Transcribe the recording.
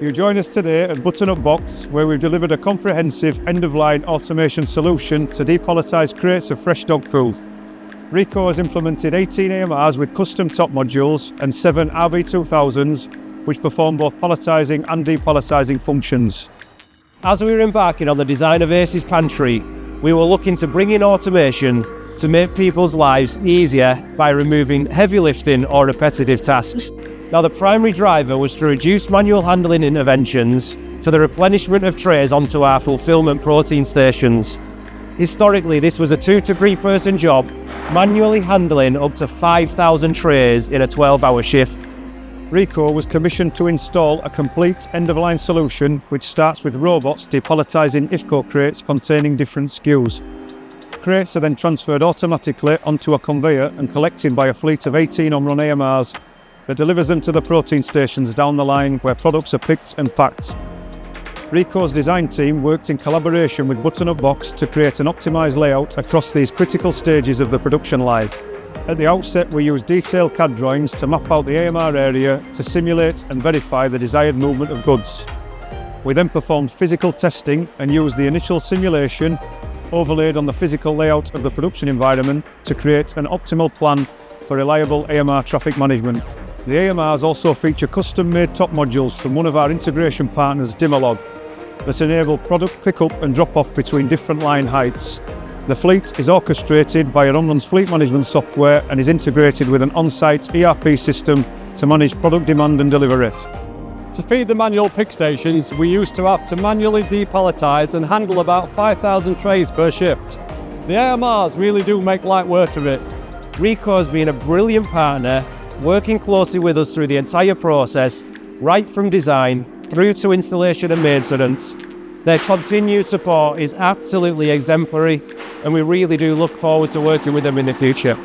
You join us today at Butternut Box, where we've delivered a comprehensive end-of-line automation solution to depalletize crates of fresh dog food. Reeco has implemented 18 AMRs with custom top modules and 7 RB2000s, which perform both palletizing and depalletizing functions. As we were embarking on the design of Ace's Pantry, we were looking to bring in automation to make people's lives easier by removing heavy lifting or repetitive tasks. Now, the primary driver was to reduce manual handling interventions for the replenishment of trays onto our fulfilment protein stations. Historically, this was a 2 to 3 person job, manually handling up to 5,000 trays in a 12-hour shift. Reeco was commissioned to install a complete end-of-line solution which starts with robots depalletizing IFCO crates containing different SKUs. Crates are then transferred automatically onto a conveyor and collected by a fleet of 18 on-run AMRs that delivers them to the protein stations down the line where products are picked and packed. Reeco's design team worked in collaboration with Butternut Box to create an optimised layout across these critical stages of the production line. At the outset, we used detailed CAD drawings to map out the AMR area to simulate and verify the desired movement of goods. We then performed physical testing and used the initial simulation overlaid on the physical layout of the production environment to create an optimal plan for reliable AMR traffic management. The AMRs also feature custom-made top modules from one of our integration partners, Dimmerlog, that enable product pick-up and drop-off between different line heights. The fleet is orchestrated via Omron's fleet management software and is integrated with an on-site ERP system to manage product demand and delivery. To feed the manual pick stations, we used to have to manually depalletize and handle about 5,000 trays per shift. The AMRs really do make light work of it. Reeco has been a brilliant partner, working closely with us through the entire process, right from design through to installation and maintenance. Their continued support is absolutely exemplary, and we really do look forward to working with them in the future.